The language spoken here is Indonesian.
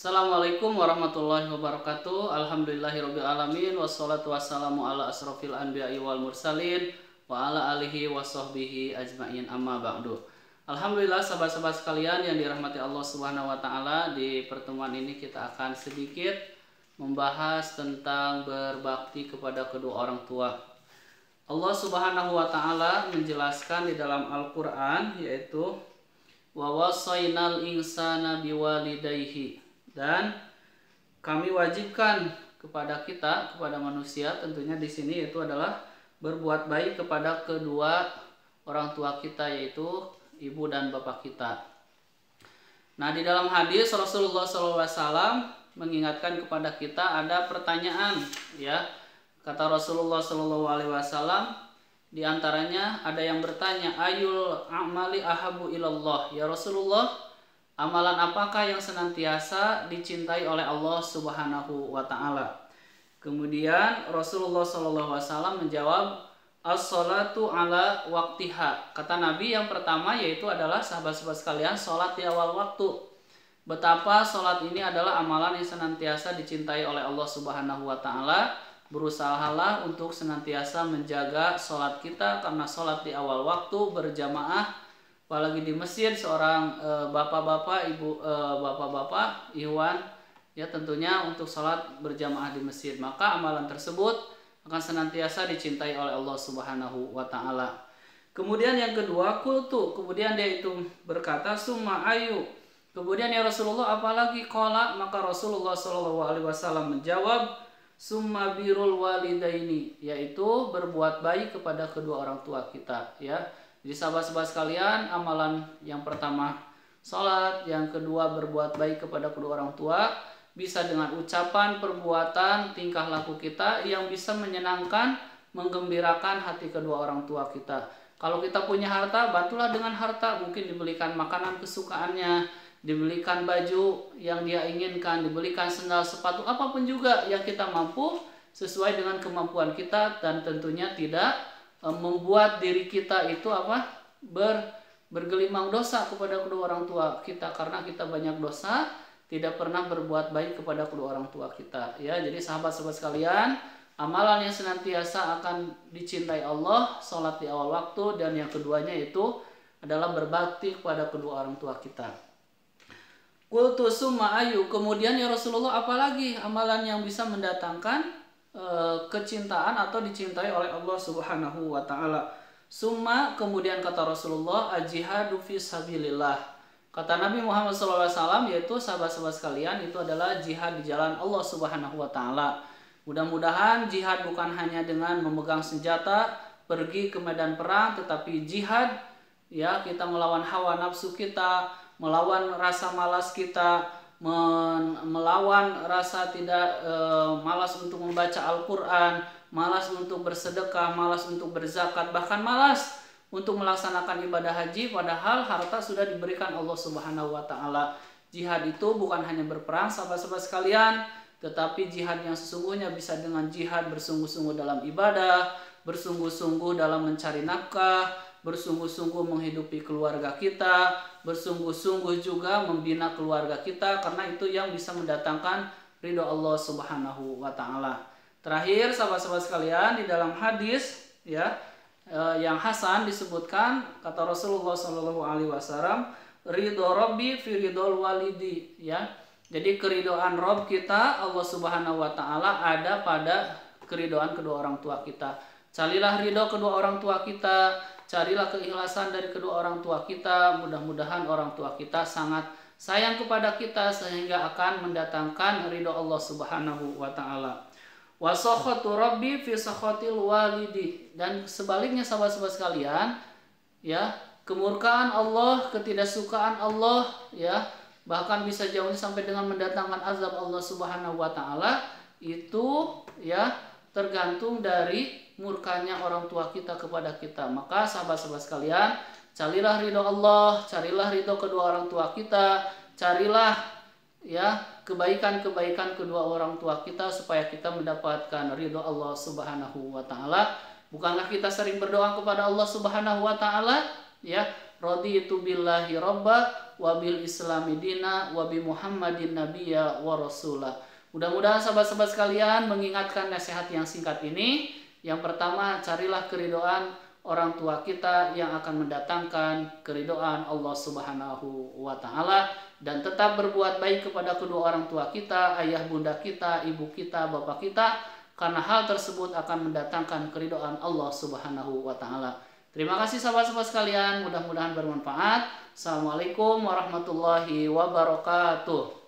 Assalamualaikum warahmatullahi wabarakatuh. Alhamdulillahirabbil alamin wassalatu wassalamu ala asrofil anbiya'i wal mursalin wa ala alihi washabbihi ajmain amma ba'du. Alhamdulillah sahabat-sahabat sekalian yang dirahmati Allah Subhanahu wa taala, di pertemuan ini kita akan sedikit membahas tentang berbakti kepada kedua orang tua. Allah Subhanahu wa taala menjelaskan di dalam Al-Qur'an, yaitu wa wasainal insana biwalidayhi, dan kami wajibkan kepada manusia tentunya di sini, yaitu adalah berbuat baik kepada kedua orang tua kita, yaitu ibu dan bapak kita. Nah, di dalam hadis Rasulullah SAW mengingatkan kepada kita ada pertanyaan, ya. Kata Rasulullah SAW, di antaranya ada yang bertanya, ayul amali ahabu ilallah, ya Rasulullah, amalan apakah yang senantiasa dicintai oleh Allah Subhanahu wa taala? Kemudian Rasulullah SAW menjawab, as-salatu ala waktiha. Kata Nabi, yang pertama yaitu adalah, sahabat-sahabat sekalian, sholat di awal waktu. Betapa sholat ini adalah amalan yang senantiasa dicintai oleh Allah Subhanahu wa taala. Berusahalah untuk senantiasa menjaga sholat kita, karena sholat di awal waktu berjamaah, apalagi di masjid, seorang bapak-bapak, bapak-bapak, ikhwan, ya, tentunya untuk sholat berjamaah di masjid, maka amalan tersebut akan senantiasa dicintai oleh Allah Subhanahu wa taala. Kemudian yang kedua, kultu, kemudian dia itu berkata, summa ayu, kemudian ya Rasulullah apalagi? Qala, maka Rasulullah SAW menjawab, summa birul walidaini, yaitu berbuat baik kepada kedua orang tua kita, ya. Jadi sahabat-sahabat sekalian, amalan yang pertama sholat, yang kedua berbuat baik kepada kedua orang tua, bisa dengan ucapan, perbuatan, tingkah laku kita yang bisa menyenangkan, menggembirakan hati kedua orang tua kita. Kalau kita punya harta, bantulah dengan harta, mungkin dibelikan makanan kesukaannya, dibelikan baju yang dia inginkan, dibelikan sendal, sepatu, apapun juga yang kita mampu sesuai dengan kemampuan kita, dan tentunya tidak membuat diri kita itu bergelimang dosa kepada kedua orang tua kita, karena kita banyak dosa, tidak pernah berbuat baik kepada kedua orang tua kita, ya. Jadi sahabat-sahabat sekalian, amalan yang senantiasa akan dicintai Allah, sholat di awal waktu, dan yang keduanya itu adalah berbakti kepada kedua orang tua kita. Qultu summa ayu, kemudian ya Rasulullah apalagi amalan yang bisa mendatangkan kecintaan atau dicintai oleh Allah Subhanahu wa taala? Summa, kemudian kata Rasulullah, al-jihadu fi sabilillah. Kata Nabi Muhammad SAW, yaitu sahabat-sahabat sekalian, itu adalah jihad di jalan Allah Subhanahu wa taala. Mudah-mudahan jihad bukan hanya dengan memegang senjata pergi ke medan perang, tetapi jihad, ya, kita melawan hawa nafsu kita, melawan rasa malas kita, melawan rasa tidak malas untuk membaca Al-Quran, malas untuk bersedekah, malas untuk berzakat, bahkan malas untuk melaksanakan ibadah haji, padahal harta sudah diberikan Allah Subhanahu wa taala. Jihad itu bukan hanya berperang, sahabat-sahabat sekalian, tetapi jihad yang sesungguhnya bisa dengan jihad bersungguh-sungguh dalam ibadah, bersungguh-sungguh dalam mencari nafkah, bersungguh-sungguh menghidupi keluarga kita, bersungguh-sungguh juga membina keluarga kita, karena itu yang bisa mendatangkan ridho Allah Subhanahu wa taala. Terakhir sahabat-sahabat sekalian, di dalam hadis, ya, yang hasan disebutkan, kata Rasulullah SAW, ridho Rabbi fi ridhol walidi, ya. Jadi keridhaan Rabb kita, Allah Subhanahu wa taala, ada pada keridhaan kedua orang tua kita. Carilah ridho kedua orang tua kita, carilah keikhlasan dari kedua orang tua kita. Mudah-mudahan orang tua kita sangat sayang kepada kita, sehingga akan mendatangkan ridho Allah Subhanahu wa taala. Wa sakhatu rabbi fi sakhatil walidi, dan sebaliknya sahabat-sahabat sekalian, ya, kemurkaan Allah, ketidaksukaan Allah, ya, bahkan bisa jauhnya sampai dengan mendatangkan azab Allah Subhanahu wa taala, itu, ya, tergantung dari murkanya orang tua kita kepada kita. Maka sahabat-sahabat sekalian, carilah ridho Allah, carilah ridho kedua orang tua kita, carilah, ya, kebaikan-kebaikan kedua orang tua kita, supaya kita mendapatkan ridho Allah Subhanahu wa taala. Bukankah kita sering berdoa kepada Allah Subhanahu wa taala, ya, raditu billahi robba wa bil islami dina wa bi Muhammadin nabiyya wa rasulah. Mudah-mudahan sahabat-sahabat sekalian mengingatkan nasihat yang singkat ini. Yang pertama, carilah keridhaan orang tua kita yang akan mendatangkan keridhaan Allah Subhanahu wa taala, dan tetap berbuat baik kepada kedua orang tua kita, ayah bunda kita, ibu kita, bapak kita, karena hal tersebut akan mendatangkan keridhaan Allah Subhanahu wa taala. Terima kasih sahabat-sahabat sekalian, mudah-mudahan bermanfaat. Assalamualaikum warahmatullahi wabarakatuh.